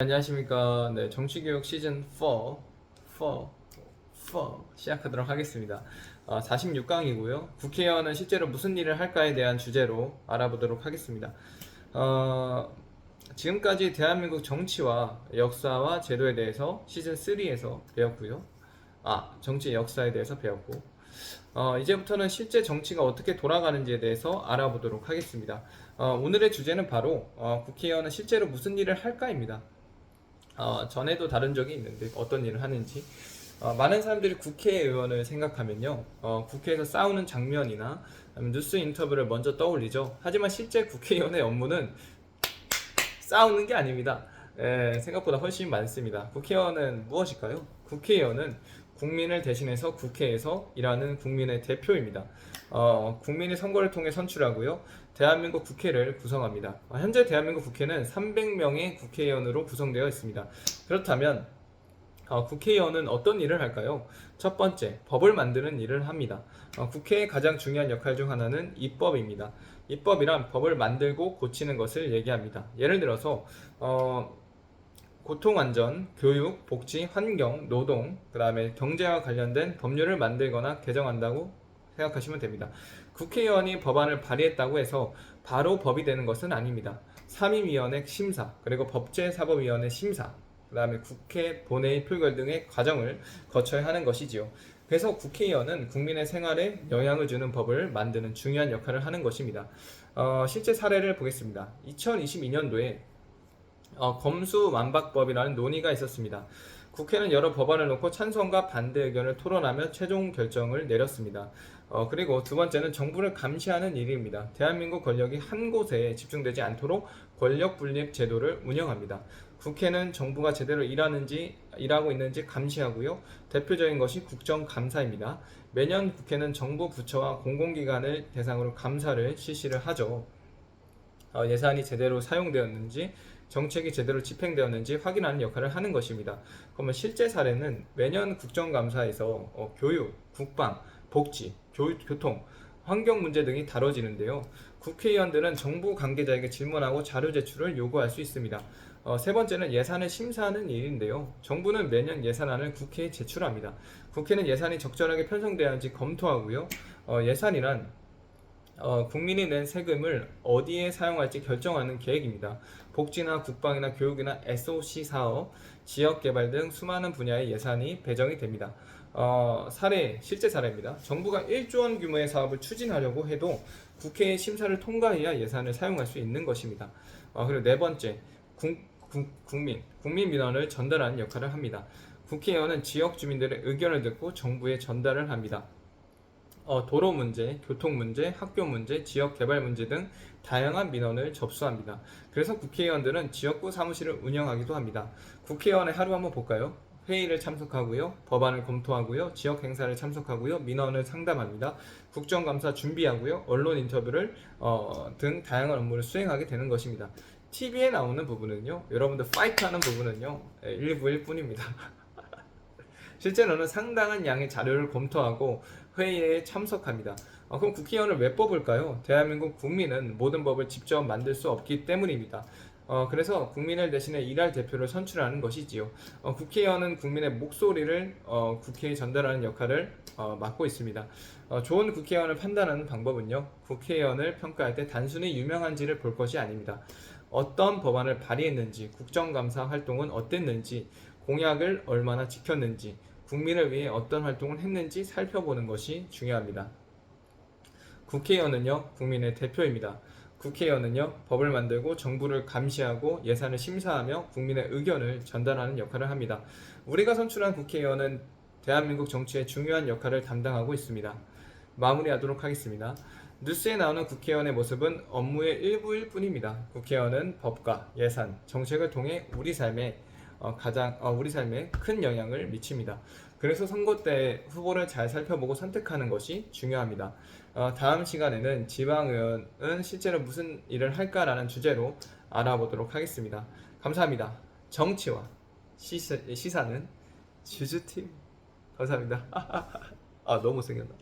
안녕하십니까. 네, 정치교육 시즌 4 시작하도록 하겠습니다. 46강이고요. 국회의원은 실제로 무슨 일을 할까에 대한 주제로 알아보도록 하겠습니다. 지금까지 대한민국 정치와 역사와 제도에 대해서 시즌 3에서 배웠고요. 정치 역사에 대해서 배웠고, 이제부터는 실제 정치가 어떻게 돌아가는지에 대해서 알아보도록 하겠습니다. 오늘의 주제는 바로 국회의원은 실제로 무슨 일을 할까입니다. 전에도 다룬 적이 있는데 어떤 일을 하는지, 많은 사람들이 국회의원을 생각하면요, 국회에서 싸우는 장면이나 뉴스 인터뷰를 먼저 떠올리죠. 하지만 실제 국회의원의 업무는 싸우는 게 아닙니다. 생각보다 훨씬 많습니다. 국회의원은 무엇일까요? 국회의원은 국민을 대신해서 국회에서 일하는 국민의 대표입니다. 국민이 선거를 통해 선출하고요, 대한민국 국회를 구성합니다. 현재 대한민국 국회는 300명의 국회의원으로 구성되어 있습니다. 그렇다면 국회의원은 어떤 일을 할까요? 첫 번째, 법을 만드는 일을 합니다. 국회의 가장 중요한 역할 중 하나는 입법입니다. 입법이란 법을 만들고 고치는 것을 얘기합니다. 예를 들어서 고통안전, 교육, 복지, 환경, 노동, 그 다음에 경제와 관련된 법률을 만들거나 개정한다고 생각하시면 됩니다. 국회의원이 법안을 발의했다고 해서 바로 법이 되는 것은 아닙니다. 상임위원회 심사, 그리고 법제사법위원회 심사, 그 다음에 국회 본회의 표결 등의 과정을 거쳐야 하는 것이지요. 그래서 국회의원은 국민의 생활에 영향을 주는 법을 만드는 중요한 역할을 하는 것입니다. 실제 사례를 보겠습니다. 2022년도에 검수완박법이라는 논의가 있었습니다. 국회는 여러 법안을 놓고 찬성과 반대 의견을 토론하며 최종 결정을 내렸습니다. 그리고 두 번째는 정부를 감시하는 일입니다. 대한민국 권력이 한 곳에 집중되지 않도록 권력 분립 제도를 운영합니다. 국회는 정부가 제대로 일하고 있는지 감시하고요. 대표적인 것이 국정감사입니다. 매년 국회는 정부 부처와 공공기관을 대상으로 감사를 실시를 하죠. 예산이 제대로 사용되었는지, 정책이 제대로 집행되었는지 확인하는 역할을 하는 것입니다. 그러면 실제 사례는 매년 국정감사에서 교육, 국방, 복지, 교통, 환경 문제 등이 다뤄지는데요. 국회의원들은 정부 관계자에게 질문하고 자료 제출을 요구할 수 있습니다. 세 번째는 예산을 심사하는 일인데요. 정부는 매년 예산안을 국회에 제출합니다. 국회는 예산이 적절하게 편성되었는지 검토하고요. 예산이란 국민이 낸 세금을 어디에 사용할지 결정하는 계획입니다. 복지나 국방이나 교육이나 SOC 사업, 지역개발 등 수많은 분야의 예산이 배정이 됩니다. 실제 사례입니다. 정부가 1조 원 규모의 사업을 추진하려고 해도 국회의 심사를 통과해야 예산을 사용할 수 있는 것입니다. 그리고 네 번째, 국민 민원을 전달하는 역할을 합니다. 국회의원은 지역 주민들의 의견을 듣고 정부에 전달을 합니다. 도로 문제, 교통 문제, 학교 문제, 지역 개발 문제 등 다양한 민원을 접수합니다. 그래서 국회의원들은 지역구 사무실을 운영하기도 합니다. 국회의원의 하루 한번 볼까요? 회의를 참석하고요, 법안을 검토하고요, 지역 행사를 참석하고요, 민원을 상담합니다. 국정감사 준비하고요, 언론 인터뷰를 등 다양한 업무를 수행하게 되는 것입니다. TV에 나오는 부분은요, 여러분들 파이트하는 부분은요, 일부일 뿐입니다. 실제로는 상당한 양의 자료를 검토하고 회의에 참석합니다. 그럼 국회의원을 왜 뽑을까요? 대한민국 국민은 모든 법을 직접 만들 수 없기 때문입니다. 그래서 국민을 대신해 일할 대표를 선출하는 것이지요. 국회의원은 국민의 목소리를 국회에 전달하는 역할을 맡고 있습니다. 좋은 국회의원을 판단하는 방법은요, 국회의원을 평가할 때 단순히 유명한지를 볼 것이 아닙니다. 어떤 법안을 발의했는지, 국정감사 활동은 어땠는지, 공약을 얼마나 지켰는지, 국민을 위해 어떤 활동을 했는지 살펴보는 것이 중요합니다. 국회의원은요, 국민의 대표입니다. 국회의원은요, 법을 만들고 정부를 감시하고 예산을 심사하며 국민의 의견을 전달하는 역할을 합니다. 우리가 선출한 국회의원은 대한민국 정치의 중요한 역할을 담당하고 있습니다. 마무리하도록 하겠습니다. 뉴스에 나오는 국회의원의 모습은 업무의 일부일 뿐입니다. 국회의원은 법과 예산, 정책을 통해 우리 삶에 큰 영향을 미칩니다. 그래서 선거 때 후보를 잘 살펴보고 선택하는 것이 중요합니다. 다음 시간에는 지방의원은 실제로 무슨 일을 할까라는 주제로 알아보도록 하겠습니다. 감사합니다. 정치와 시사는 주주팀. 감사합니다. 너무 생겼나?